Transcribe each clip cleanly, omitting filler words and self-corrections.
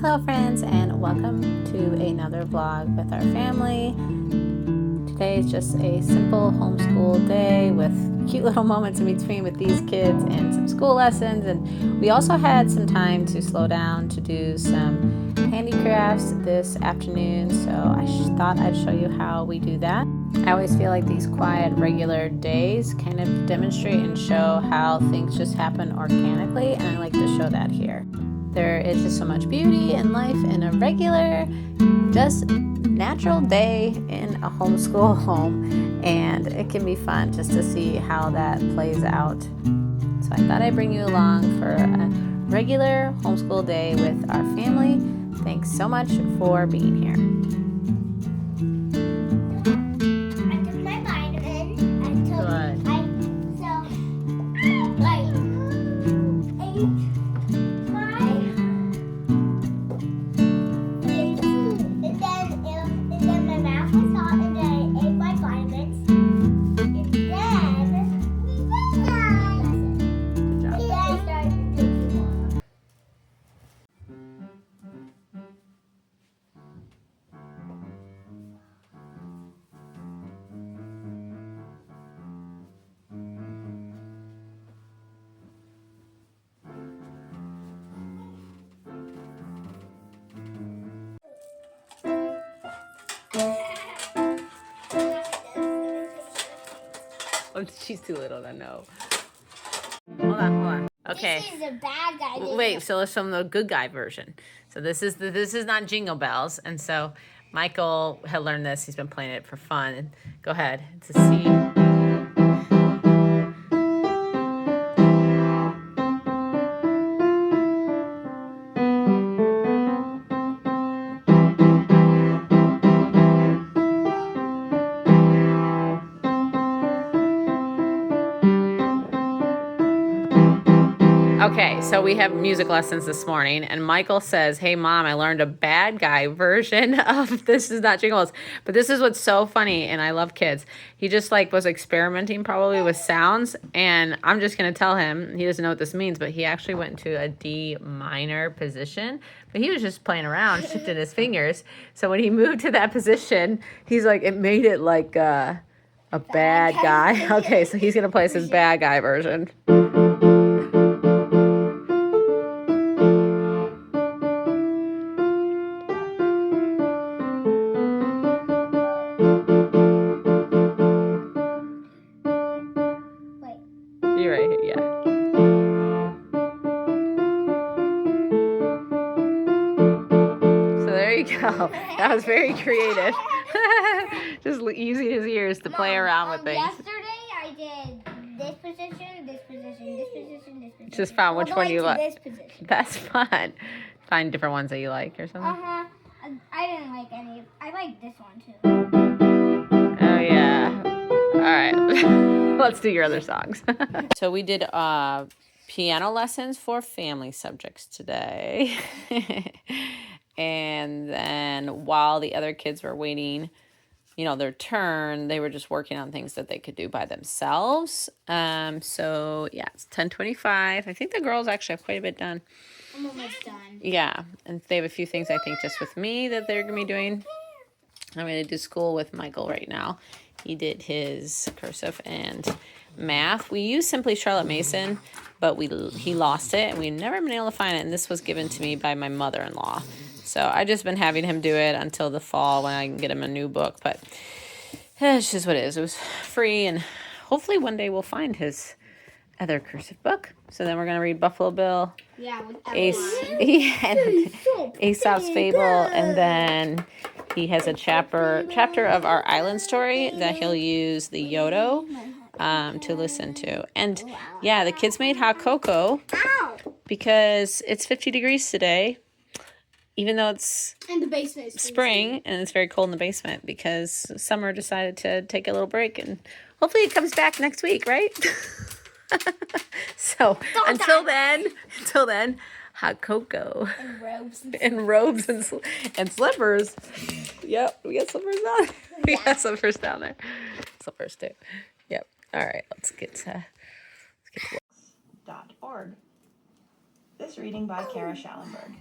Hello friends, and welcome to another vlog with our family. Today is just a simple homeschool day with cute little moments in between with these kids and some school lessons, and we also had some time to slow down to do some handicrafts this afternoon, so I thought I'd show you how we do that. I always feel like these quiet, regular days kind of demonstrate and show how things just happen organically, and I like to show that here. There is just so much beauty and life in a regular, just natural day in a homeschool home, and it can be fun just to see how that plays out. So I thought I'd bring you along for a regular homeschool day with our family. Thanks so much for being here. Oh, she's too little to know. Hold on. Okay. This is a bad guy. Wait, so let's show them the good guy version. So this is not Jingle Bells, and so Michael had learned this. He's been playing it for fun. Go ahead to see. Okay, so we have music lessons this morning, and Michael says, "Hey, Mom, I learned a bad guy version of This Is Not Jingle Bells." But this is what's so funny, and I love kids. He just was experimenting probably with sounds, and I'm just going to tell him, he doesn't know what this means, but he actually went into a D minor position, but he was just playing around, shifting his fingers. So when he moved to that position, he's like, it made it like a bad guy. Okay, so he's going to play his bad guy version. You're right here, yeah. So there you go. That was very creative. Just using his ears to play around with things. Yesterday I did this position, this position, this position, this position. Just found which one you like. That's fun. Find different ones that you like or something. I didn't like any. I like this one too. Oh yeah. All right. Let's do your other songs. So we did piano lessons for family subjects today. And then while the other kids were waiting, their turn, they were just working on things that they could do by themselves. So yeah, it's 10:25. I think the girls actually have quite a bit done. I'm almost done. Yeah, and they have a few things I think just with me that they're gonna be doing. I'm gonna do school with Michael right now. He did his cursive and math. We used Simply Charlotte Mason, but he lost it, and we've never been able to find it, and this was given to me by my mother-in-law. So I've just been having him do it until the fall when I can get him a new book, but it's just what it is. It was free, and hopefully one day we'll find his other cursive book. So then we're going to read Buffalo Bill, Aesop's Fable, and then he has a chapter of our island story that he'll use the Yodo to listen to. And yeah, the kids made hot cocoa because it's 50 degrees today, even though it's in the basement, spring and it's very cold in the basement because Summer decided to take a little break, and hopefully it comes back next week, right? So until then, hot cocoa and robes and slippers. Yep, we got slippers on. We got slippers down there. Slippers too. Yep. All right, let's get to .org. This reading by Kara Schallenberg.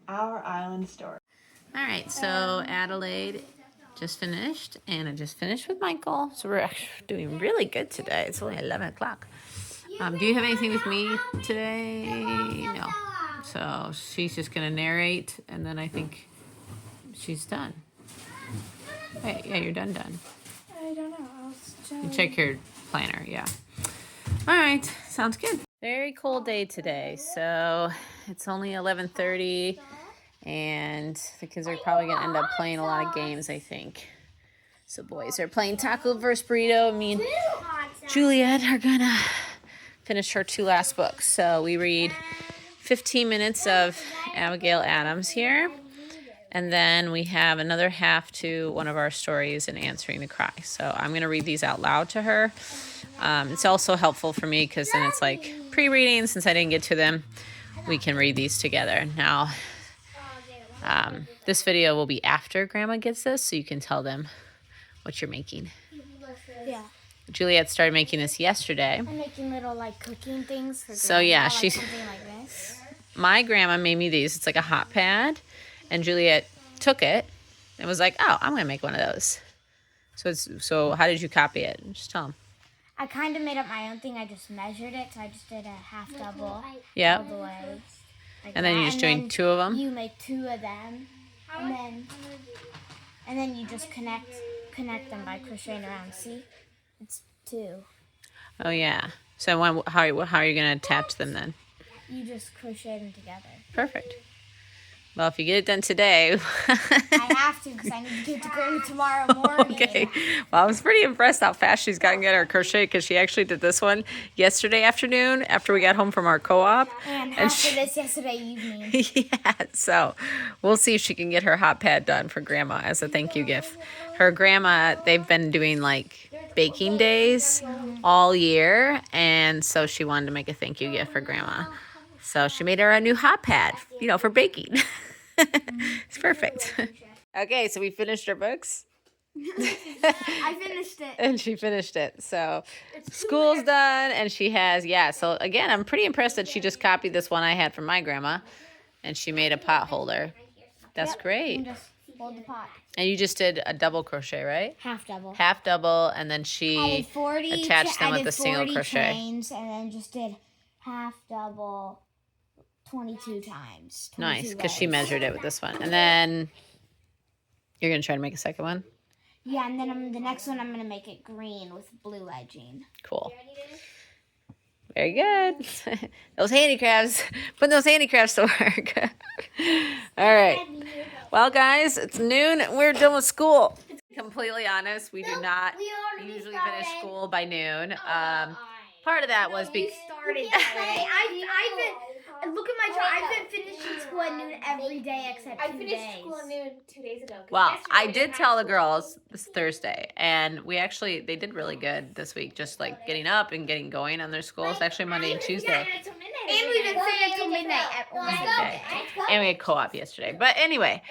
Our Island Story. All right, so Adelaide just finished, and I just finished with Michael. So we're actually doing really good today. It's only 11 o'clock. Do you have anything with me today? No. So she's just going to narrate, and then I think she's done. Hey, yeah, you're done. I don't know. You check your planner, yeah. All right, sounds good. Very cold day today, so it's only 11:30, and the kids are probably gonna end up playing a lot of games, I think. So boys are playing taco versus burrito. Me and Juliet are gonna finish her 2 last books. So we read 15 minutes of Abigail Adams here. And then we have another half to one of our stories in Answering the Cry. So I'm going to read these out loud to her. It's also helpful for me because then it's like pre-reading. Since I didn't get to them, we can read these together. Now, this video will be after Grandma gets this, so you can tell them what you're making. Yeah. Juliet started making this yesterday. I'm making little like cooking things for So yeah, she's something like this. My grandma made me these. It's like a hot pad. And Juliet took it and was like, "Oh, I'm gonna make one of those." So how did you copy it? Just tell them. I kind of made up my own thing. I just measured it, so I just did a half double. Yeah. All the way. Like And then you're just doing 2 of them. You make 2 of them, and then you just connect them by crocheting around. See, it's 2. Oh yeah. So how are you gonna attach them then? You just crochet them together. Perfect. Well, if you get it done today. I have to because I need to get to Grandma tomorrow morning. Okay. Well, I was pretty impressed how fast she's gotten at her crochet because she actually did this one yesterday afternoon after we got home from our co-op. And after this yesterday evening. Yeah. So we'll see if she can get her hot pad done for Grandma as a thank you gift. Her grandma, they've been doing like baking days all year. And so she wanted to make a thank you gift for Grandma. So she made her a new hot pad, for baking. It's perfect. Okay, so we finished our books. I finished it. And she finished it. So school's done, and she has, so again, I'm pretty impressed that she just copied this one I had from my grandma, and she made a pot holder. That's great. And just hold the pot. And you just did a double crochet, right? Half double. Half double, and then she attached them with a single crochet. Chains, and then just did half double 22 times. 22 Nice, because she rows. measured it with this one. And then you're going to try to make a second one? Yeah, and then the next one I'm going to make it green with blue edging. Cool. Very good. Those handicrafts. Putting those handicrafts to work. All right. Well, guys, it's noon. We're done with school. Completely honest, we do not usually finish school by noon. Part of that was because... Look at my chart. I've been finishing school at noon every day except 2 days. I finished school at noon 2 days ago. Well, I did tell the girls this Thursday, and they did really good this week, just like getting up and getting going on their schools. Actually, Monday and Tuesday. And we've been staying until midnight at Okay. And we had co-op yesterday. But anyway,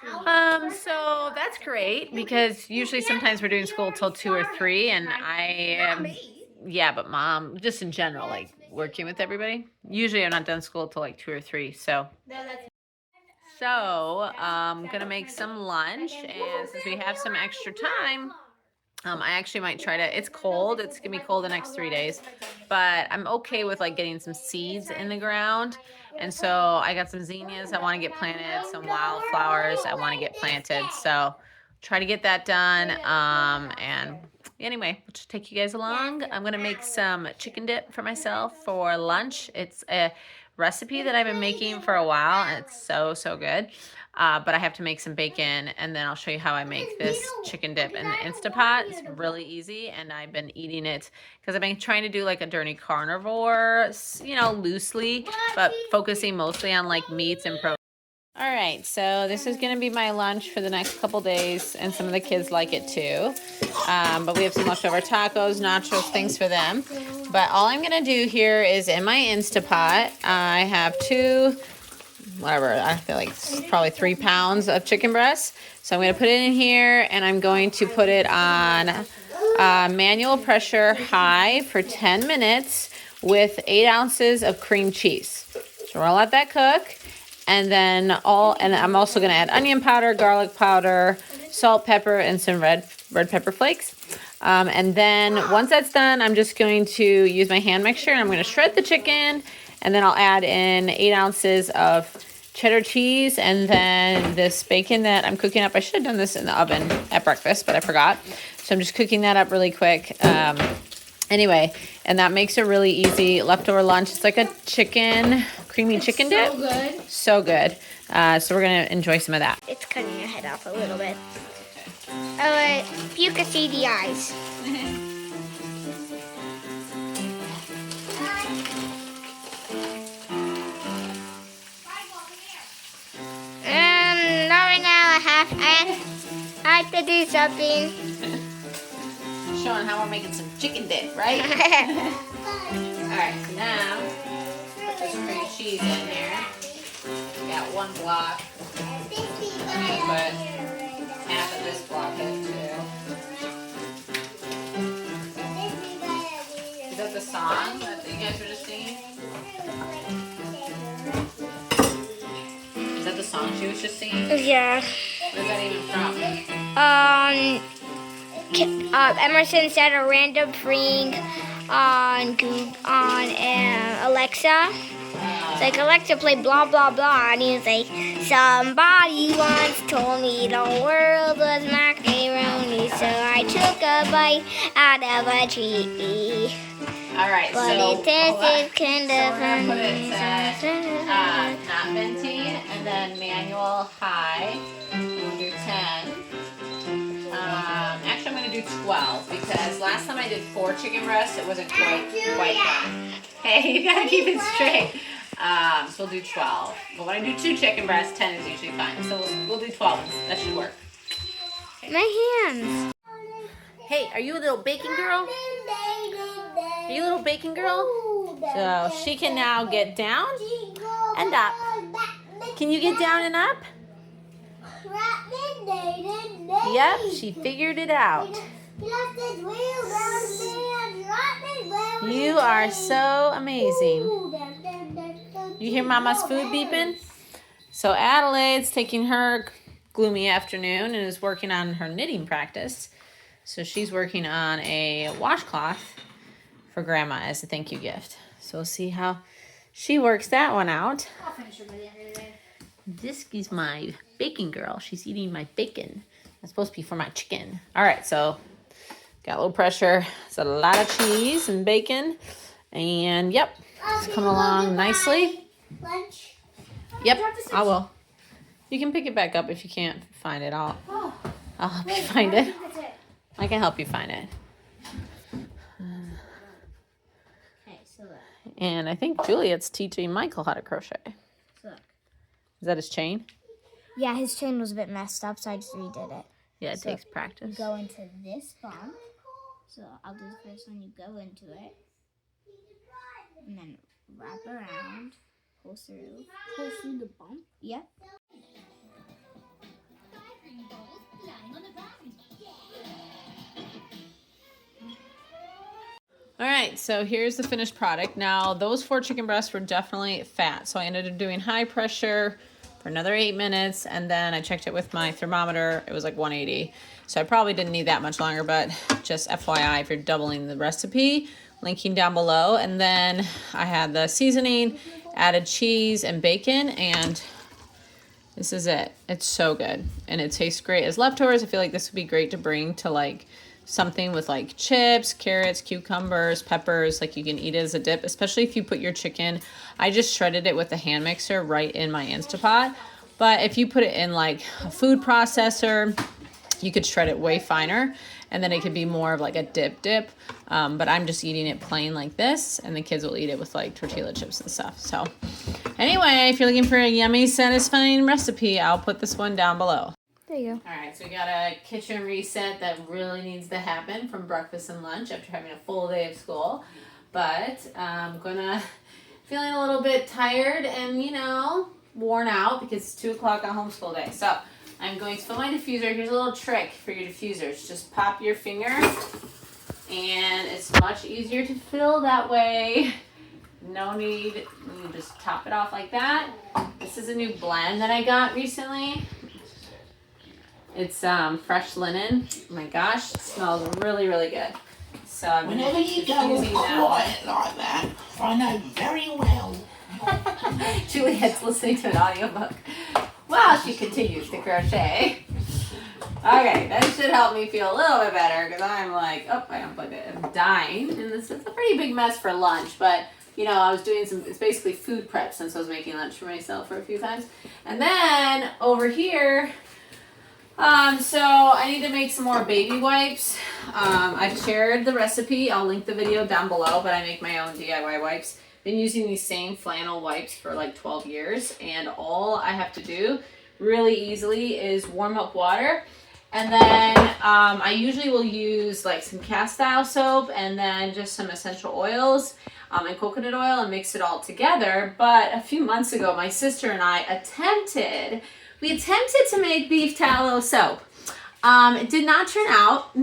so that's great because usually sometimes we're doing school till 2 or 3, and but Mom, just in general, like working with everybody. Usually I'm not done school till like 2 or 3. So I'm gonna make some lunch, and since we have some extra time, I actually might try to. It's cold. It's gonna be cold the next 3 days, but I'm okay with like getting some seeds in the ground. And so I got some zinnias I want to get planted, some wildflowers I want to get planted. So try to get that done. And anyway, we'll just take you guys along. I'm gonna make some chicken dip for myself for lunch. It's a recipe that I've been making for a while, and it's so good. But I have to make some bacon, and then I'll show you how I make this chicken dip in the Instapot. It's really easy, and I've been eating it because I've been trying to do like a dirty carnivore, loosely, but focusing mostly on like meats and protein. All right, so this is going to be my lunch for the next couple days, and some of the kids like it too. But we have some leftover tacos, nachos, things for them. But all I'm going to do here is in my Instapot, I have I feel like it's probably 3 pounds of chicken breast. So I'm going to put it in here, and I'm going to put it on manual pressure high for 10 minutes with 8 ounces of cream cheese. So we'll let that cook. And then I'm also gonna add onion powder, garlic powder, salt, pepper, and some red pepper flakes. And then once that's done, I'm just going to use my hand mixture and I'm gonna shred the chicken, and then I'll add in 8 ounces of cheddar cheese and then this bacon that I'm cooking up. I should have done this in the oven at breakfast, but I forgot. So I'm just cooking that up really quick. Anyway, and that makes a really easy leftover lunch. It's like a creamy chicken dip. So good. So good. So we're gonna enjoy some of that. It's cutting your head off a little bit. If you could see the eyes. Right now I have to do something. Showing how we're making some chicken dip, right? Alright, so now put this cream cheese in here. We got 1 block. But half of this block in too. Is that the song that you guys were just singing? Is that the song she was just singing? Yeah. Where's that even from? Emerson said a random thing on Alexa. It's like, Alexa, play blah blah blah, and he was like, somebody once told me the world was macaroni, so I took a bite out of a tree. Alright, But so it tasted kind so of we're gonna put it funny. at not venting and then manual high. We'll do 10. Actually, I'm going to do 12 because last time I did 4 chicken breasts, it wasn't quite done. Hey, you got to keep it straight. So we'll do 12. But when I do 2 chicken breasts, 10 is usually fine. So we'll do 12. That should work. My hands. Hey, are you a little bacon girl? Are you a little bacon girl? So she can now get down and up. Can you get down and up? Yep, she figured it out. You are so amazing. You hear Mama's food beeping? So Adelaide's taking her gloomy afternoon and is working on her knitting practice. So she's working on a washcloth for Grandma as a thank you gift. So we'll see how she works that one out. I'll finish her by the end of the day. This is my bacon girl. She's eating my bacon. That's supposed to be for my chicken. All right, so got a little pressure. It's a lot of cheese and bacon. And yep, it's coming along nicely. Lunch. Yep, I will. You can pick it back up if you can't find it. I'll help you find it. I can help you find it. Okay, so look. And I think Juliet's teaching Michael how to crochet. Look. Is that his chain? Yeah, his chain was a bit messed up, so I just redid it. Yeah, it So, takes practice. Go into this bump. So I'll do the first one. You go into it. And then wrap around. Pull through the bump. Yep. All right, so here's the finished product. Now, those 4 chicken breasts were definitely fat, so I ended up doing high pressure for another 8 minutes, and then I checked it with my thermometer. It was like 180, so I probably didn't need that much longer, but just FYI, if you're doubling the recipe, linking down below. And then I had the seasoning, added cheese and bacon, and this is it. It's so good, and it tastes great as leftovers. I feel like this would be great to bring to like something with like chips, carrots, cucumbers, peppers. Like you can eat it as a dip, especially if you put your chicken. I just shredded it with the hand mixer right in my Instapot. But if you put it in like a food processor, you could shred it way finer, and then it could be more of like a dip. But I'm just eating it plain like this, and the kids will eat it with like tortilla chips and stuff. So anyway, if you're looking for a yummy, satisfying recipe, I'll put this one down below. There you go. All right, so we got a kitchen reset that really needs to happen from breakfast and lunch after having a full day of school. But I'm feeling a little bit tired and, worn out because it's 2 o'clock on homeschool day. So I'm going to fill my diffuser. Here's a little trick for your diffusers. Just pop your finger, and it's much easier to fill that way No need, you just top it off like that. This is a new blend that I got recently. It's fresh linen. Oh my gosh, it smells really, really good. So I'm whenever you go quiet like that, I know very well. Juliet's listening to an audiobook while she continues to crochet. Okay, that should help me feel a little bit better because I'm like, oh, I unplugged it. I'm dying. And this is a pretty big mess for lunch, but you know, I was doing it's basically food prep since I was making lunch for myself for a few times. And then over here, so I need to make some more baby wipes. I've shared the recipe. I'll link the video down below, but I make my own DIY wipes. Been using these same flannel wipes for like 12 years, and all I have to do really easily is warm up water. And then I usually will use like some cast iron soap and then just some essential oils and coconut oil and mix it all together. But a few months ago, my sister and I attempted to make beef tallow soap. It did not turn out.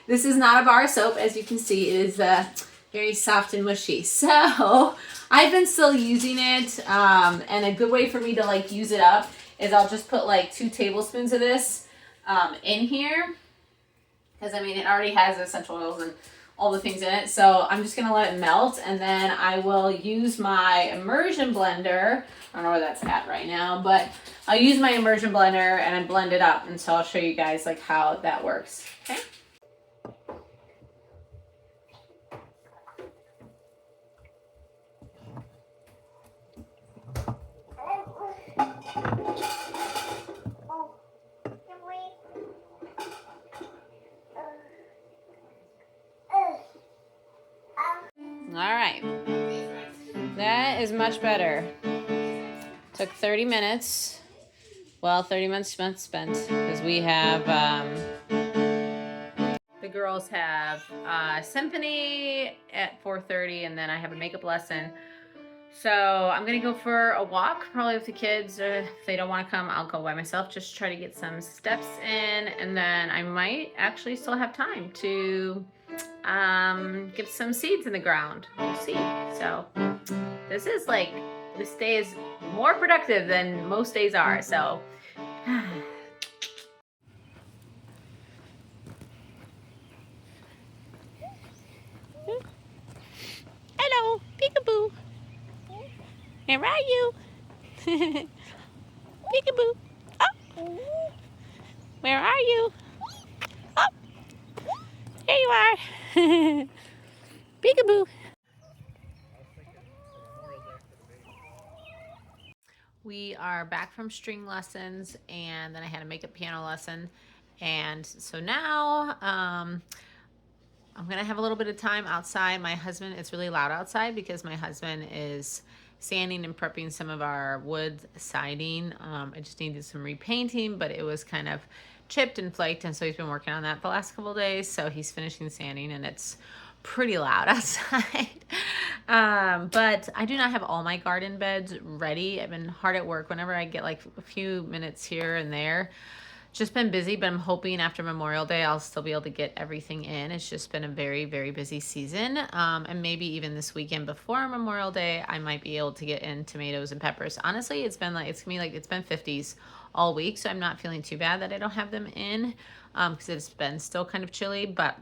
This is not a bar soap. As you can see, it is very soft and mushy. So I've been still using it. And a good way for me to like use it up is I'll just put like 2 tablespoons of this in here, because I mean it already has essential oils and all the things in it. So I'm just gonna let it melt, and then I will use my immersion blender. I don't know where that's at right now, but I'll use my immersion blender and I blend it up, and so I'll show you guys like how that works. Okay. All right, that is much better. Took 30 minutes. Well, 30 minutes spent because we have, the girls have symphony at 4:30, and then I have a makeup lesson. So I'm gonna go for a walk, probably with the kids. If they don't want to come, I'll go by myself. Just try to get some steps in, and then I might actually still have time to get some seeds in the ground. We'll see. So this day is more productive than most days are. So hello, peekaboo. Where are you? Peekaboo. Oh. Where are you? Oh. There you are. Peekaboo. We are back from string lessons, and then I had a makeup piano lesson. And so now I'm gonna have a little bit of time outside. My husband, it's really loud outside because my husband is sanding and prepping some of our wood siding. I just needed some repainting, but it was kind of chipped and flaked, and so he's been working on that the last couple of days. So he's finishing sanding, and it's pretty loud outside. But I do not have all my garden beds ready. I've been hard at work whenever I get like a few minutes here and there. Just been busy, but I'm hoping after Memorial Day I'll still be able to get everything in. It's just been a very, very busy season. And maybe even this weekend before Memorial Day, I might be able to get in tomatoes and peppers. Honestly, it's been 50s all week, so I'm not feeling too bad that I don't have them in, because it's been still kind of chilly. But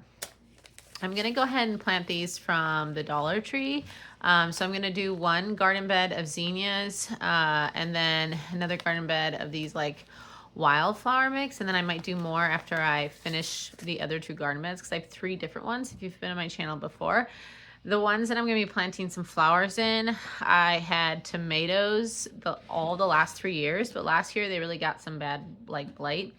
I'm gonna go ahead and plant these from the Dollar Tree. So I'm gonna do one garden bed of zinnias, and then another garden bed of these like wildflower mix, and then I might do more after I finish the other 2 garden beds, because I have 3 different ones if you've been on my channel before. The ones that I'm going to be planting some flowers in, I had tomatoes all the last 3 years, but last year they really got some bad like blight,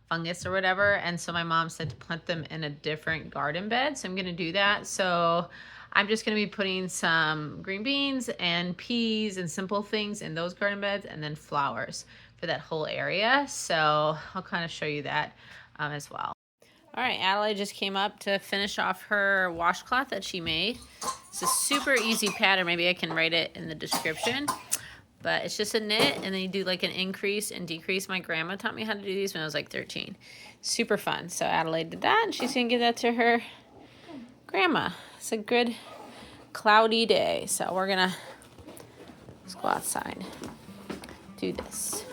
fungus or whatever, and so my mom said to plant them in a different garden bed, so I'm going to do that. So I'm just going to be putting some green beans and peas and simple things in those garden beds, and then flowers for that whole area. So I'll kind of show you that as well. All right, Adelaide just came up to finish off her washcloth that she made. It's a super easy pattern. Maybe I can write it in the description. But it's just a knit, and then you do like an increase and decrease. My grandma taught me how to do these when I was like 13. Super fun. So Adelaide did that, and she's gonna give that to her grandma. It's a good cloudy day. So we're gonna let's go outside, do this.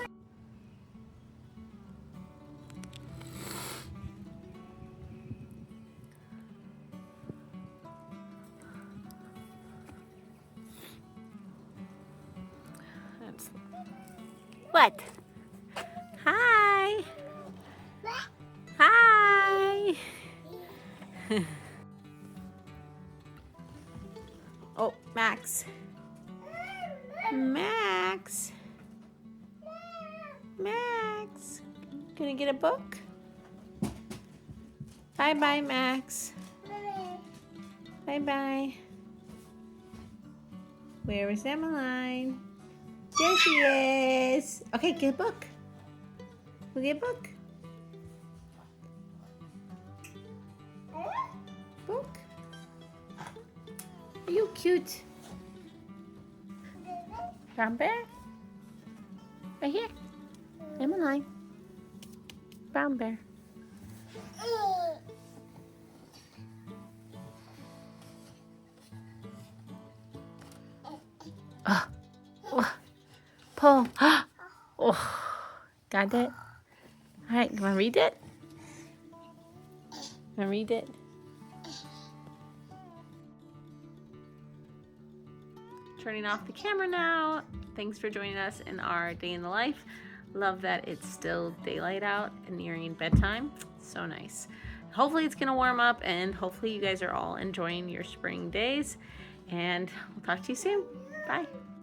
What? Hi. Hi. Oh, Max. Max. Max. Gonna get a book? Bye-bye, Max. Bye-bye. Where is Emmeline? There she is. Okay, get a book. We'll get a book. Book. Are you cute? Brown bear? Right here. Emmeline. Brown bear. Pull. Oh, got it? All right, you want to read it? Want to read it? Turning off the camera now. Thanks for joining us in our day in the life. Love that it's still daylight out and nearing bedtime. So nice. Hopefully it's going to warm up, and hopefully you guys are all enjoying your spring days. And we'll talk to you soon. Bye.